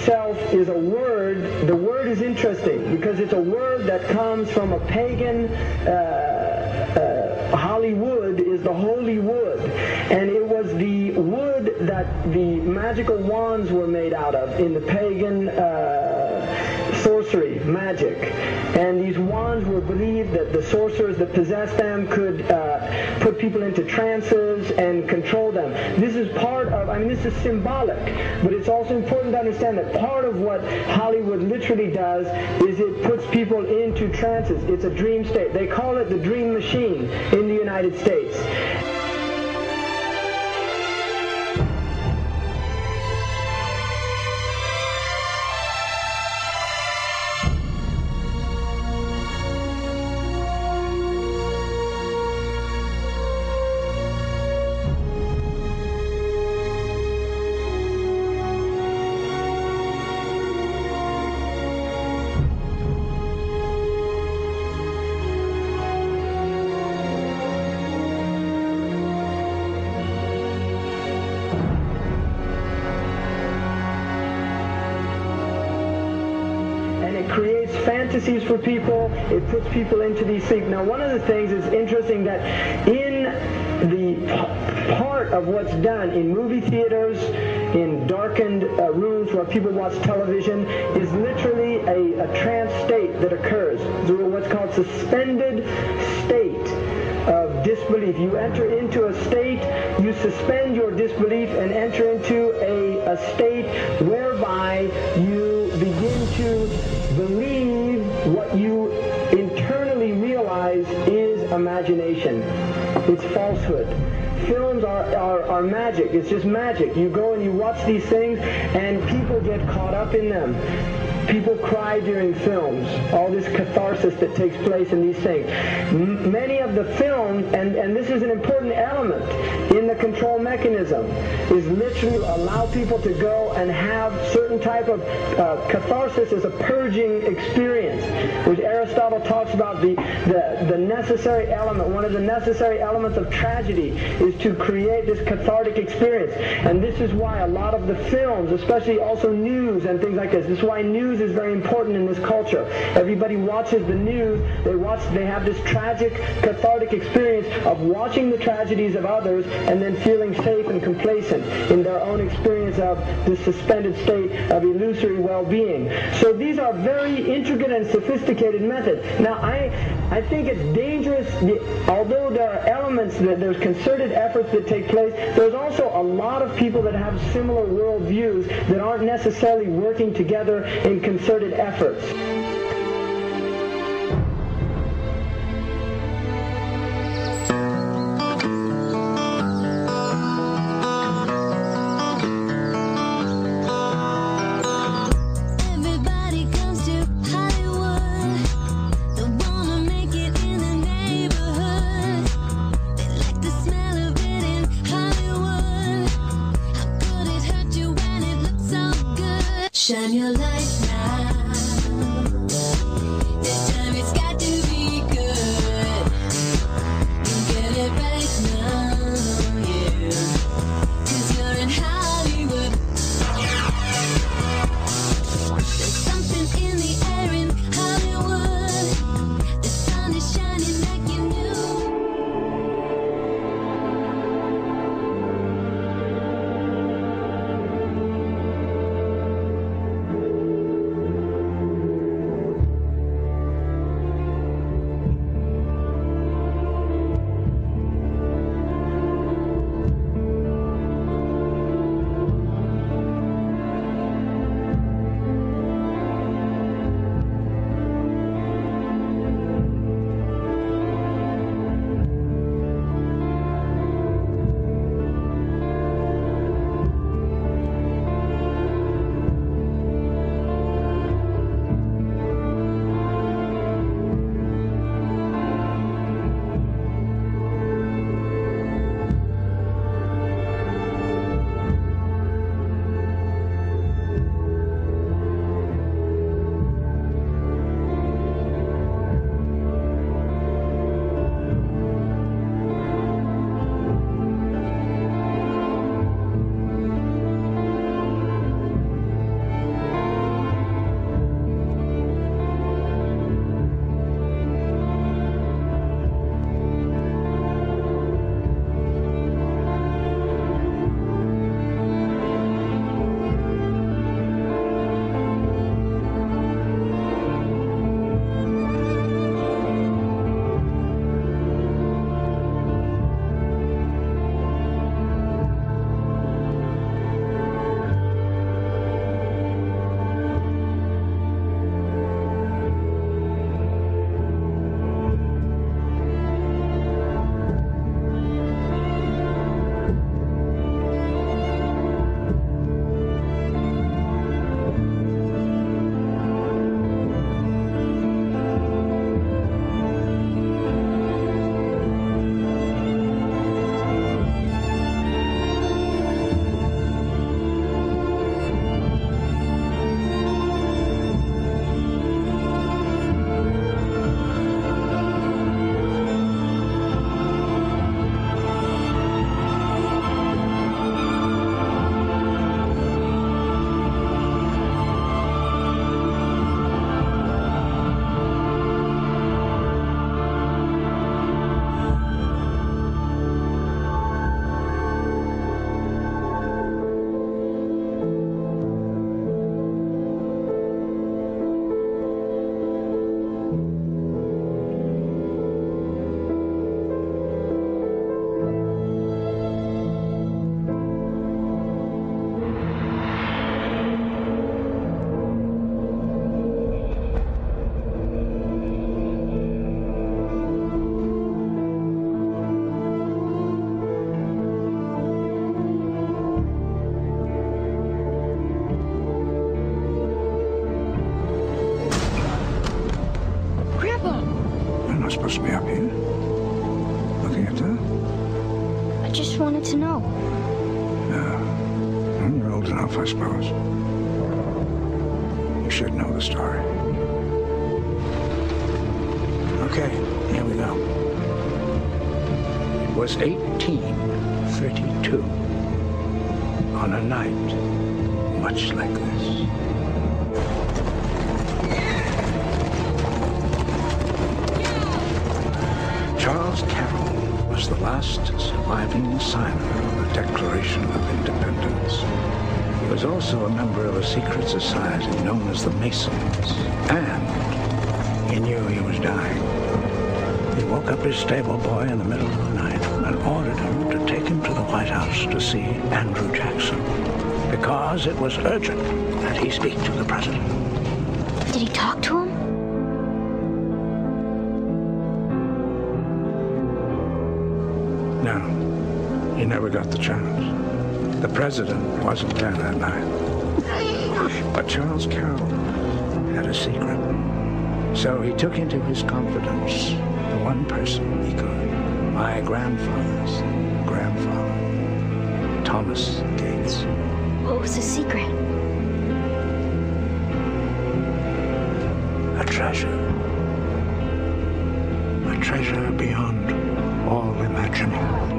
itself is a word. The word is interesting because it's a word that comes from a pagan. Hollywood is the holy wood, and it was the wood that the magical wands were made out of in the pagan sorcery, magic. And these wands were believed that the sorcerers that possessed them could put people into trances and control them. This is part of, this is symbolic, but it's also important to understand that part of what Hollywood literally does is it puts people into trances. It's a dream state. They call it the dream machine in the United States. Creates fantasies for people. It puts people into these things. Now, one of the things is interesting that in the part of what's done in movie theaters, in darkened rooms where people watch television, is literally a trance state that occurs. What's called suspended state of disbelief. You enter into a state, you suspend your disbelief and enter into a state whereby you begin to believe what you internally realize is imagination. It's falsehood. Films are magic. It's just magic. You go and you watch these things and people get caught up in them. People cry during films, all this catharsis that takes place in these things. Many of the films, and this is an important element in the control mechanism, is literally allow people to go and have certain type of catharsis as a purging experience, which Aristotle talks about the necessary element. One of the necessary elements of tragedy is to create this cathartic experience. And this is why a lot of the films, especially also news and things like this is why news is very important in this culture. Everybody watches the news. They have this tragic, cathartic experience of watching the tragedies of others and then feeling safe and complacent in their own experience of this suspended state of illusory well-being. So these are very intricate and sophisticated methods. Now, I think it's dangerous, although there are elements, there's concerted efforts that take place, there's also a lot of people that have similar worldviews that aren't necessarily working together in concerted efforts. Shine your light now. This time it's got to be good. You get it right now, yeah. 'Cause you're in Hollywood. There's something in the air in Hollywood. The sun is shining like you knew. supposed to be up here? Looking at that? I just wanted to know. Well, you're old enough, I suppose. You should know the story. Okay, here we go. It was 1832, on a night much like this. Charles Carroll was the last surviving signer of the Declaration of Independence. He was also a member of a secret society known as the Masons, and he knew he was dying. He woke up his stable boy in the middle of the night and ordered him to take him to the White House to see Andrew Jackson, because it was urgent that he speak to the president. Did he talk to him? No, he never got the chance. The president wasn't there that night. But Charles Carroll had a secret. So he took into his confidence the one person he could. My grandfather's grandfather, Thomas Gates. What was the secret? A treasure. A treasure beyond all imagining.